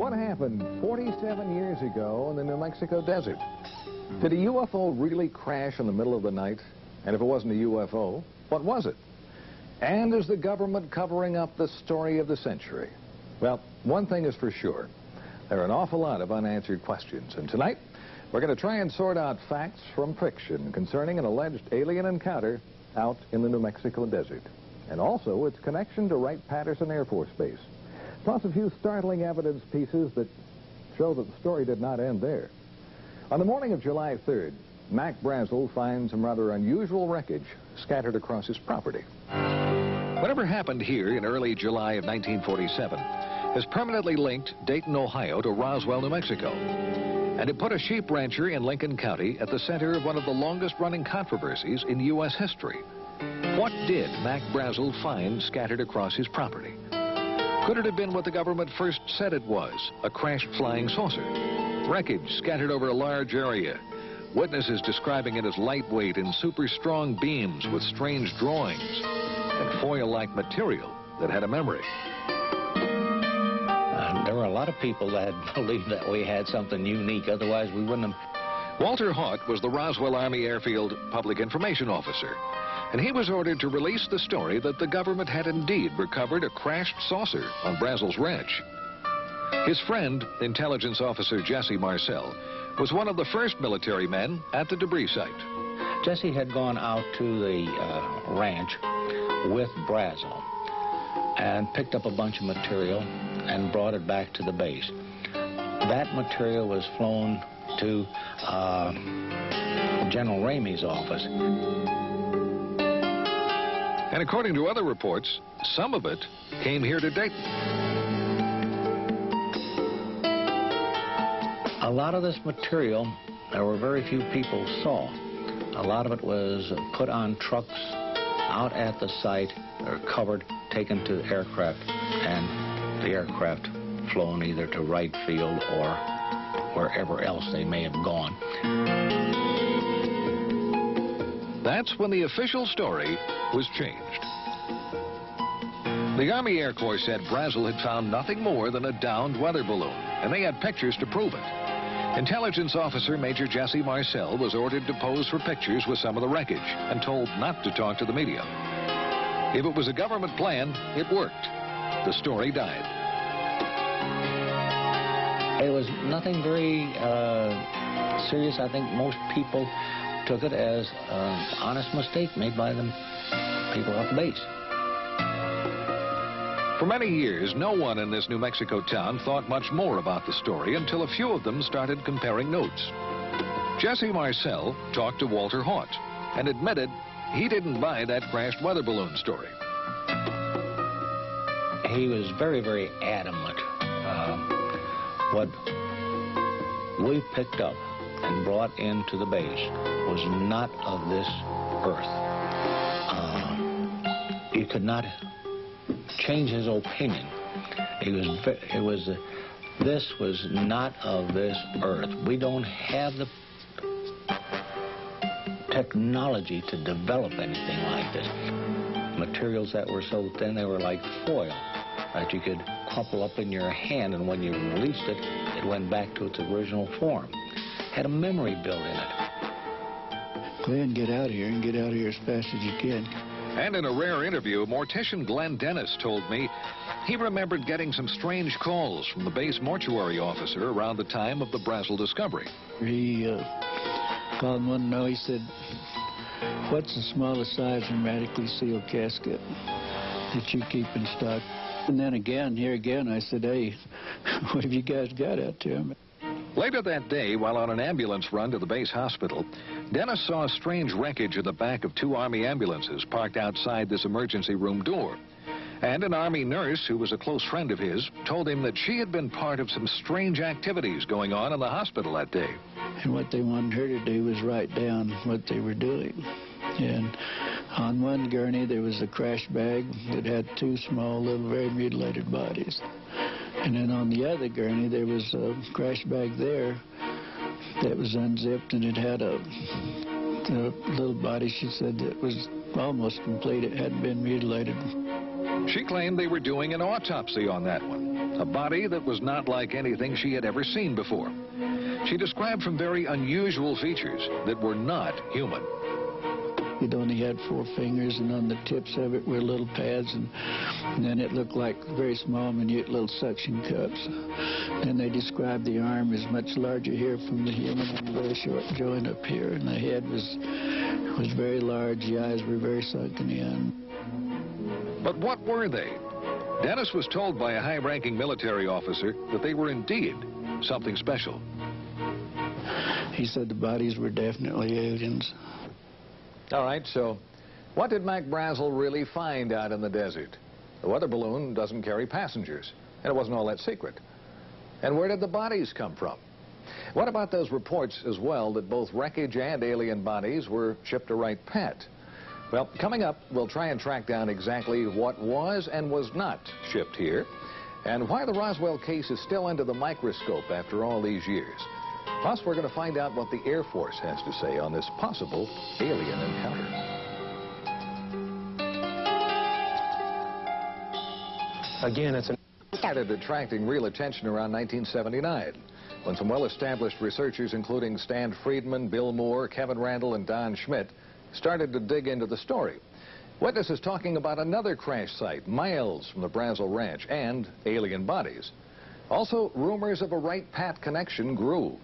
What happened 47 years ago in the New Mexico desert? Did a UFO really crash in the middle of the night? And if it wasn't a UFO, what was it? And is the government covering up the story of the century? Well, one thing is for sure. There are an awful lot of unanswered questions. And tonight, we're going to try and sort out facts from fiction concerning an alleged alien encounter out in the New Mexico desert. And also its connection to Wright-Patterson Air Force Base. Plus a few startling evidence pieces that show that the story did not end there. On the morning of July 3rd, Mac Brazel finds some rather unusual wreckage scattered across his property. Whatever happened here in early July of 1947 has permanently linked Dayton, Ohio to Roswell, New Mexico. And it put a sheep rancher in Lincoln County at the center of one of the longest-running controversies in U.S. history. What did Mac Brazel find scattered across his property? Could it have been what the government first said it was, a crashed flying saucer? Wreckage scattered over a large area. Witnesses describing it as lightweight and super strong beams with strange drawings and foil-like material that had a memory. There were a lot of people that believed that we had something unique, otherwise we wouldn't have. Walter Haught was the Roswell Army Airfield Public Information Officer, and he was ordered to release the story that the government had indeed recovered a crashed saucer on Brazel's ranch. His friend, intelligence officer Jesse Marcel, was one of the first military men at the debris site. Jesse had gone out to the ranch with Brazel and picked up a bunch of material and brought it back to the base. That material was flown to General Ramey's office. And according to other reports, some of it came here to Dayton. A lot of this material, there were very few people saw. A lot of it was put on trucks out at the site, or covered, taken to the aircraft, and the aircraft flown either to Wright Field or wherever else they may have gone. That's when the official story was changed. The Army Air Corps said Brazel had found nothing more than a downed weather balloon, and they had pictures to prove it. Intelligence officer Major Jesse Marcel was ordered to pose for pictures with some of the wreckage and told not to talk to the media. If it was a government plan, it worked. The story died. It was nothing very serious. I think most people took it as an honest mistake made by the people off the base. For many years, no one in this New Mexico town thought much more about the story until a few of them started comparing notes. Jesse Marcel talked to Walter Haught and admitted he didn't buy that crashed weather balloon story. He was very, very adamant. What we picked up and brought into the base was not of this earth. You could not change his opinion. This was not of this earth. We don't have the technology to develop anything like this. Materials that were so thin, they were like foil that you could crumple up in your hand, and when you released it, it went back to its original form. Had a memory built in it. Go ahead and get out of here, and get out of here as fast as you can. And in a rare interview, mortician Glenn Dennis told me he remembered getting some strange calls from the base mortuary officer around the time of the Brazel discovery. He called one and he said, "What's the smallest size hermetically sealed casket that you keep in stock?" And then again, here again, I said, "Hey, what have you guys got out there?" Later that day, while on an ambulance run to the base hospital, Dennis saw strange wreckage in the back of 2 Army ambulances parked outside this emergency room door. And an Army nurse, who was a close friend of his, told him that she had been part of some strange activities going on in the hospital that day. And what they wanted her to do was write down what they were doing. And on one gurney, there was a crash bag that had 2 small, little, very mutilated bodies. And then on the other gurney, there was a crash bag there that was unzipped, and it had a little body, she said, that was almost complete. It hadn't been mutilated. She claimed they were doing an autopsy on that one. a body that was not like anything she had ever seen before. She described some very unusual features that were not human. It only had 4 fingers, and on the tips of it were little pads, and then it looked like very small, minute little suction cups. And they described the arm as much larger here from the human and a very short joint up here, and the head was very large. The eyes were very sunken in. But what were they? Dennis was told by a high-ranking military officer that they were indeed something special. He said the bodies were definitely aliens. All right, so what did Mac Brazel really find out in the desert? The weather balloon doesn't carry passengers, and it wasn't all that secret. And where did the bodies come from? What about those reports as well that both wreckage and alien bodies were shipped to Wright-Patt? Well, coming up, we'll try and track down exactly what was and was not shipped here, and why the Roswell case is still under the microscope after all these years. Plus, we're going to find out what the Air Force has to say on this possible alien encounter. Again, it started attracting real attention around 1979, when some well-established researchers, including Stan Friedman, Bill Moore, Kevin Randle, and Don Schmitt, started to dig into the story. Witnesses talking about another crash site miles from the Brazel Ranch and alien bodies. Also, rumors of a Wright-Patt connection grew.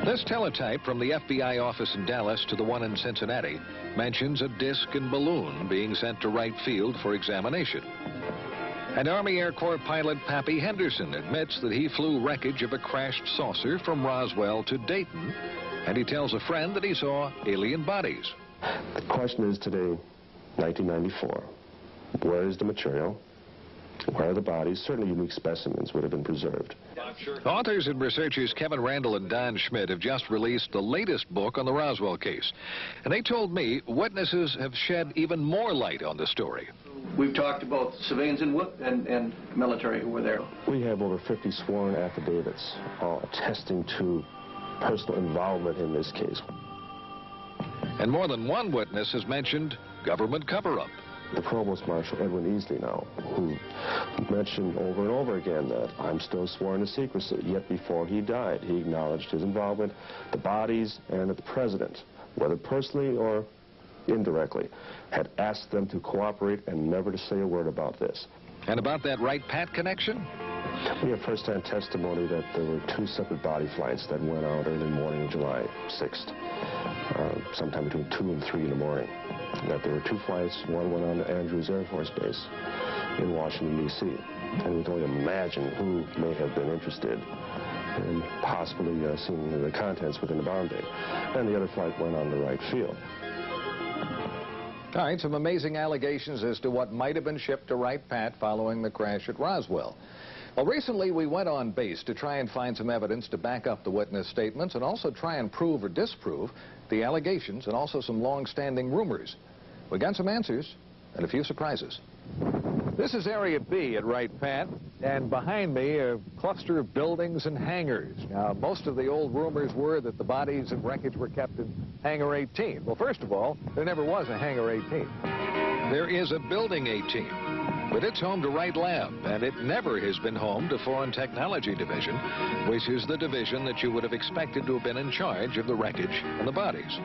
This teletype from the FBI office in Dallas to the one in Cincinnati mentions a disc and balloon being sent to Wright Field for examination. And Army Air Corps pilot Pappy Henderson admits that he flew wreckage of a crashed saucer from Roswell to Dayton, and he tells a friend that he saw alien bodies. The question is today, 1994, where is the material? Where are the bodies? Certainly unique specimens would have been preserved. Authors and researchers Kevin Randle and Don Schmitt have just released the latest book on the Roswell case. And they told me witnesses have shed even more light on the story. We've talked about civilians and military who were there. We have over 50 sworn affidavits all attesting to personal involvement in this case. And more than one witness has mentioned government cover-up. The Provost Marshal Edwin Easley now, who mentioned over and over again that I'm still sworn to secrecy, yet before he died, he acknowledged his involvement, the bodies, and that the President, whether personally or indirectly, had asked them to cooperate and never to say a word about this. And about that Wright-Patt connection? We have first-hand testimony that there were 2 separate body flights that went out early morning of July 6th, sometime between 2 and 3 in the morning. That there were 2 flights, one went on to Andrews Air Force Base in Washington, D.C. And we can only imagine who may have been interested in possibly seeing the contents within the bomb bay. And the other flight went on to Wright Field. All right, some amazing allegations as to what might have been shipped to Wright-Patt following the crash at Roswell. Well, recently we went on base to try and find some evidence to back up the witness statements and also try and prove or disprove the allegations and also some long-standing rumors. We got some answers and a few surprises. This is Area B at Wright-Patt, and behind me a cluster of buildings and hangars. Now, most of the old rumors were that the bodies and wreckage were kept in Hangar 18. Well, first of all, there never was a Hangar 18. There is a Building 18, but it's home to Wright Lab, and it never has been home to Foreign Technology Division, which is the division that you would have expected to have been in charge of the wreckage and the bodies.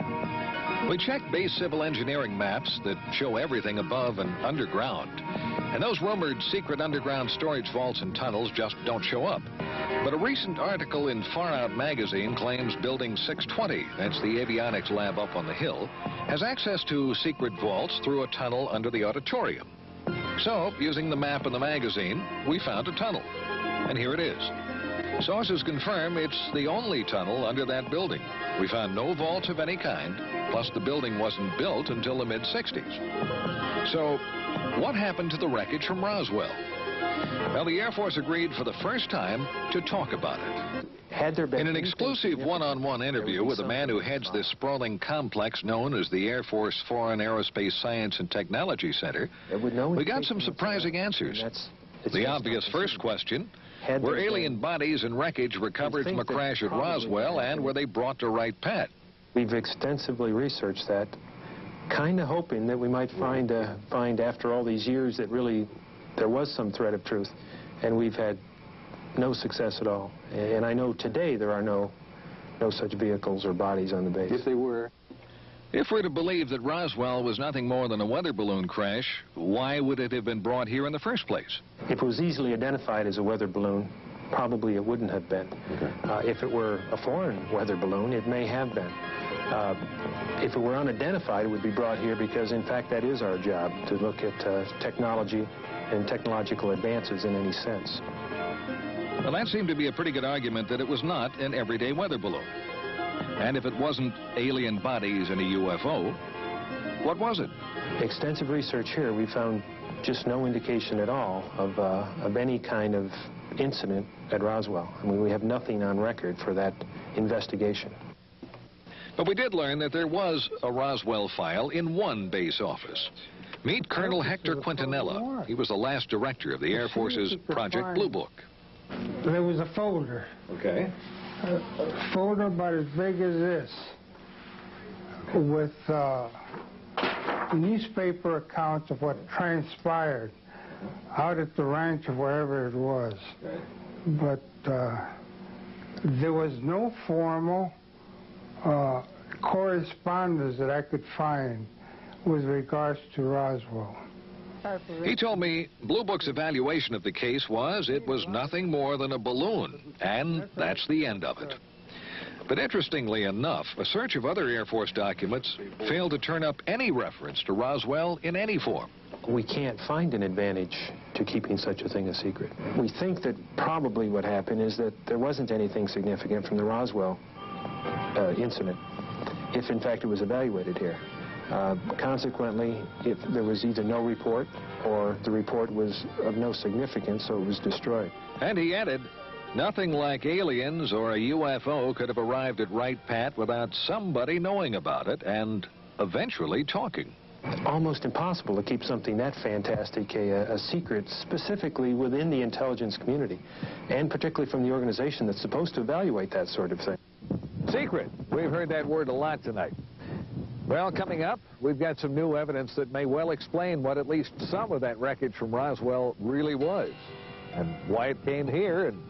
We checked base civil engineering maps that show everything above and underground. And those rumored secret underground storage vaults and tunnels just don't show up. But a recent article in Far Out magazine claims Building 620, that's the avionics lab up on the hill, has access to secret vaults through a tunnel under the auditorium. So, using the map in the magazine, we found a tunnel. And here it is. Sources confirm it's the only tunnel under that building. We found no vaults of any kind, plus the building wasn't built until the mid-60s. So, what happened to the wreckage from Roswell? Well, the Air Force agreed for the first time to talk about it. Had there been in an exclusive one-on-one interview with a man who heads this sprawling complex known as the Air Force Foreign Aerospace Science and Technology Center, we got some surprising answers. The obvious first question: were alien bodies and wreckage recovered from a crash at Roswell, and were they brought to Wright-Patt? We've extensively researched that, kind of hoping that we might find after all these years that really there was some thread of truth. and we've had no success at all. And I know today there are no such vehicles or bodies on the base. If they were. If we're to believe that Roswell was nothing more than a weather balloon crash, why would it have been brought here in the first place? If it was easily identified as a weather balloon, probably it wouldn't have been. Okay. If it were a foreign weather balloon, it may have been. If it were unidentified, it would be brought here because, in fact, that is our job, to look at technology and technological advances in any sense. Well, that seemed to be a pretty good argument that it was not an everyday weather balloon. And if it wasn't alien bodies in a UFO, what was it? Extensive research here, we found just no indication at all of any kind of incident at Roswell. I mean, we have nothing on record for that investigation. But we did learn that there was a Roswell file in one base office. Meet Colonel Hector Quintanilla. He was the last director of the Air Force's Project Blue Book. There was a folder. Okay. A folder about as big as this, with newspaper accounts of what transpired out at the ranch or wherever it was. But there was no formal correspondence that I could find with regards to Roswell. He told me Blue Book's evaluation of the case was it was nothing more than a balloon, and that's the end of it. But interestingly enough, a search of other Air Force documents failed to turn up any reference to Roswell in any form. We can't find an advantage to keeping such a thing a secret. We think that probably what happened is that there wasn't anything significant from the Roswell incident, if in fact it was evaluated here. Consequently, if there was either no report or the report was of no significance, so it was destroyed. And he added, nothing like aliens or a UFO could have arrived at Wright-Pat without somebody knowing about it and eventually talking. Almost impossible to keep something that fantastic a secret, specifically within the intelligence community, and particularly from the organization that's supposed to evaluate that sort of thing. Secret. We've heard that word a lot tonight. Well, coming up, we've got some new evidence that may well explain what at least some of that wreckage from Roswell really was, and why it came here, and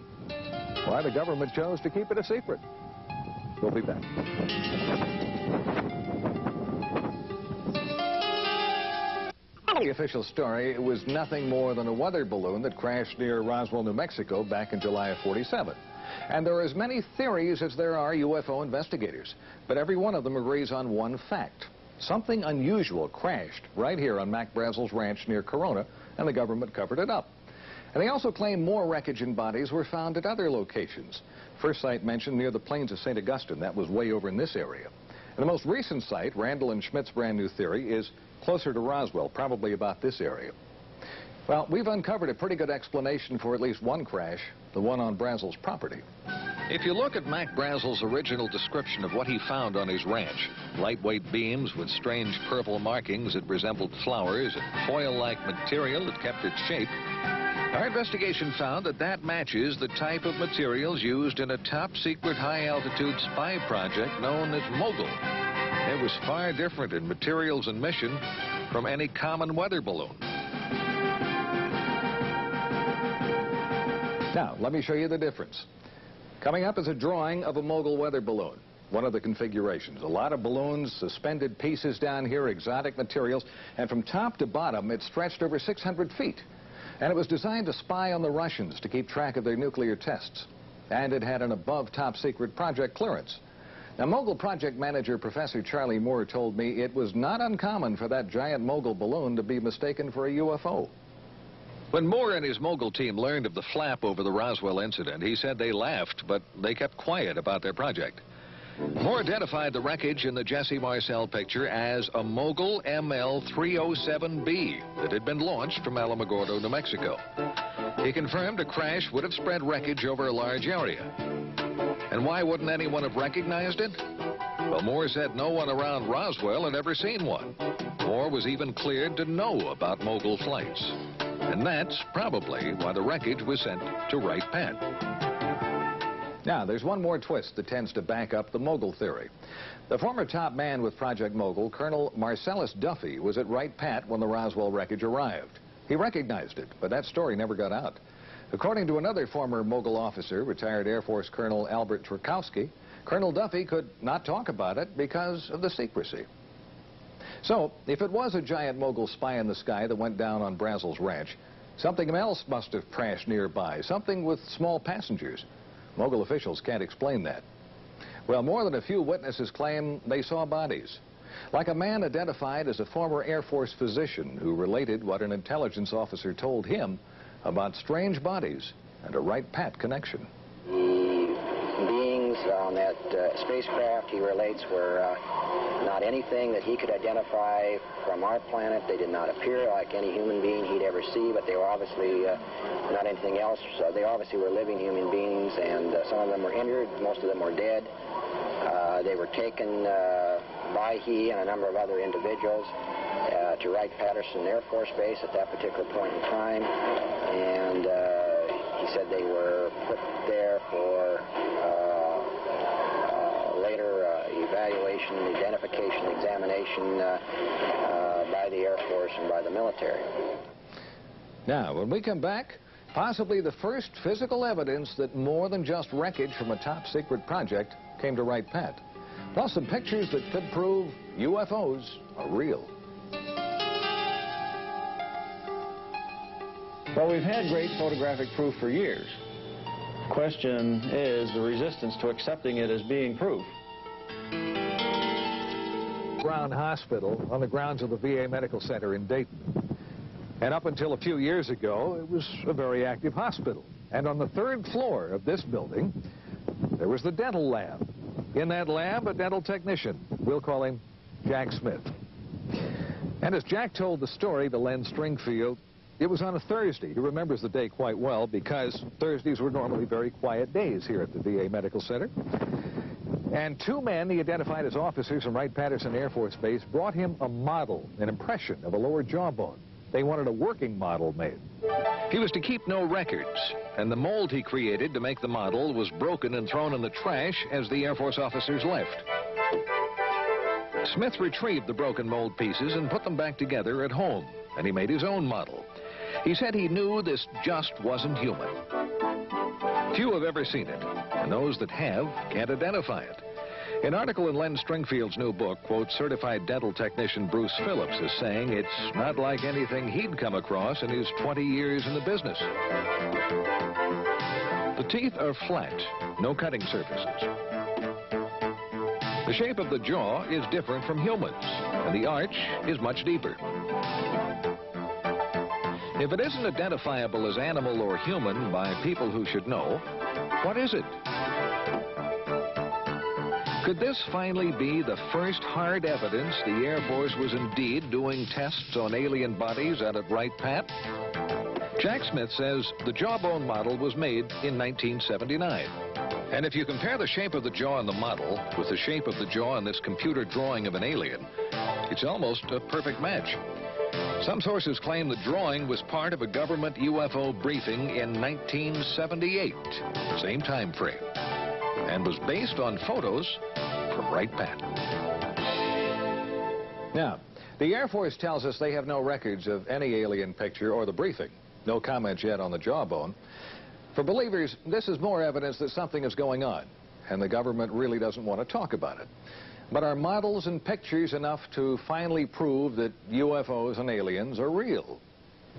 why the government chose to keep it a secret. We'll be back. The official story was nothing more than a weather balloon that crashed near Roswell, New Mexico back in July of '47. And there are as many theories as there are UFO investigators, but every one of them agrees on one fact. Something unusual crashed right here on Mac Brazel's ranch near Corona, and the government covered it up. And they also claim more wreckage and bodies were found at other locations. First site mentioned near the plains of St. Augustine. That was way over in this area. And the most recent site, Randle and Schmitt's brand new theory, is closer to Roswell, probably about this area. Well, we've uncovered a pretty good explanation for at least one crash, the one on Brazel's property. If you look at Mac Brazel's original description of what he found on his ranch, lightweight beams with strange purple markings that resembled flowers and foil-like material that kept its shape, our investigation found that that matches the type of materials used in a top-secret high-altitude spy project known as Mogul. It was far different in materials and mission from any common weather balloon. Now, let me show you the difference. Coming up is a drawing of a Mogul weather balloon, one of the configurations. A lot of balloons, suspended pieces down here, exotic materials, and from top to bottom, it stretched over 600 feet. And it was designed to spy on the Russians to keep track of their nuclear tests. And it had an above top secret project clearance. Now, Mogul project manager Professor Charlie Moore told me it was not uncommon for that giant Mogul balloon to be mistaken for a UFO. When Moore and his Mogul team learned of the flap over the Roswell incident, he said they laughed, but they kept quiet about their project. Moore identified the wreckage in the Jesse Marcel picture as a Mogul ML-307B that had been launched from Alamogordo, New Mexico. He confirmed a crash would have spread wreckage over a large area. And why wouldn't anyone have recognized it? Well, Moore said no one around Roswell had ever seen one. Moore was even cleared to know about Mogul flights. And that's probably why the wreckage was sent to Wright-Pat. Now, there's one more twist that tends to back up the Mogul theory. The former top man with Project Mogul, Colonel Marcellus Duffy, was at Wright-Pat when the Roswell wreckage arrived. He recognized it, but that story never got out. According to another former Mogul officer, retired Air Force Colonel Albert Trukowski, Colonel Duffy could not talk about it because of the secrecy. So, if it was a giant Mogul spy in the sky that went down on Brazel's ranch, something else must have crashed nearby, something with small passengers. Mogul officials can't explain that. Well, more than a few witnesses claim they saw bodies. Like a man identified as a former Air Force physician who related what an intelligence officer told him about strange bodies and a Wright-Pat connection. The beings on that spacecraft, he relates, were not anything that he could identify from our planet. They did not appear like any human being he'd ever see, but they were obviously not anything else. They obviously were living human beings, and some of them were injured, most of them were dead. They were taken by he and a number of other individuals to Wright-Patterson Air Force Base at that particular point in time, and he said they were put there for later evaluation, identification, examination by the Air Force and by the military. Now, when we come back, possibly the first physical evidence that more than just wreckage from a top-secret project came to Wright-Pat. Plus some pictures that could prove UFOs are real. Well, we've had great photographic proof for years. The question is the resistance to accepting it as being proof. Brown Hospital on the grounds of the VA Medical Center in Dayton. And up until a few years ago, it was a very active hospital. And on the 3rd floor of this building, there was the dental lab. In that lab, a dental technician. We'll call him Jack Schmitt. And as Jack told the story to Len Stringfield, it was on a Thursday. He remembers the day quite well because Thursdays were normally very quiet days here at the VA Medical Center. And 2 men he identified as officers from Wright-Patterson Air Force Base brought him a model, an impression of a lower jawbone. They wanted a working model made. He was to keep no records, and the mold he created to make the model was broken and thrown in the trash as the Air Force officers left. Smith retrieved the broken mold pieces and put them back together at home, and he made his own model. He said he knew this just wasn't human. Few have ever seen it, and those that have can't identify it. An article in Len Stringfield's new book quotes certified dental technician Bruce Phillips as saying it's not like anything he'd come across in his 20 years in the business. The teeth are flat, no cutting surfaces. The shape of the jaw is different from humans, and the arch is much deeper. If it isn't identifiable as animal or human by people who should know, what is it? Could this finally be the first hard evidence the Air Force was indeed doing tests on alien bodies out at Wright-Pat? Jack Smith says the jawbone model was made in 1979. And if you compare the shape of the jaw in the model with the shape of the jaw in this computer drawing of an alien, it's almost a perfect match. Some sources claim the drawing was part of a government UFO briefing in 1978, same time frame, and was based on photos from Wright-Pat. Now, the Air Force tells us they have no records of any alien picture or the briefing. No comments yet on the jawbone. For believers, this is more evidence that something is going on, and the government really doesn't want to talk about it. But are models and pictures enough to finally prove that UFOs and aliens are real?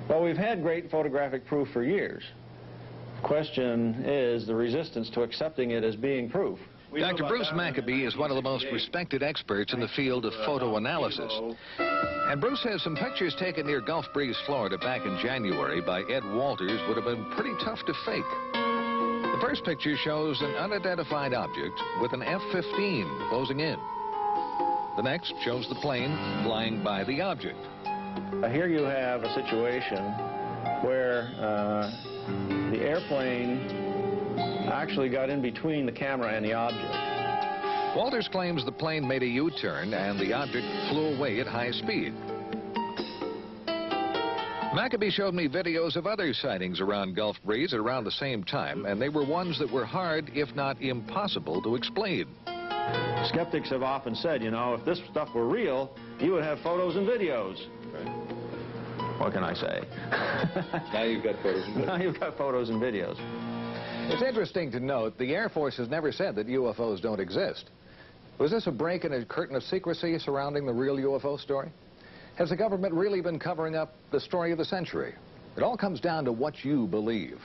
Well, we've had great photographic proof for years. The question is the resistance to accepting it as being proof. Dr. Bruce Maccabee is one of the most respected experts in the field of photoanalysis. And Bruce says some pictures taken near Gulf Breeze, Florida back in January by Ed Walters would have been pretty tough to fake. The first picture shows an unidentified object with an F-15 closing in. The next shows the plane flying by the object. Here you have a situation where the airplane actually got in between the camera and the object. Walters claims the plane made a U-turn and the object flew away at high speed. Maccabee showed me videos of other sightings around Gulf Breeze at around the same time, and they were ones that were hard, if not impossible, to explain. Skeptics have often said, you know, if this stuff were real, you would have photos and videos. What can I say? Now you've got photos and videos. Now you've got photos and videos. It's interesting to note the Air Force has never said that UFOs don't exist. Was this a break in a curtain of secrecy surrounding the real UFO story? Has the government really been covering up the story of the century? It all comes down to what you believe.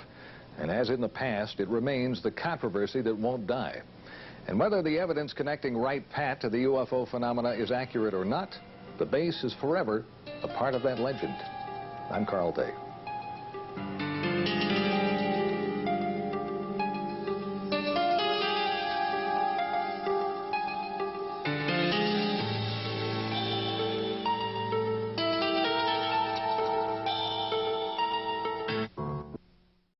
And as in the past, it remains the controversy that won't die. And whether the evidence connecting Wright-Pat to the UFO phenomena is accurate or not, the base is forever a part of that legend. I'm Carl Day.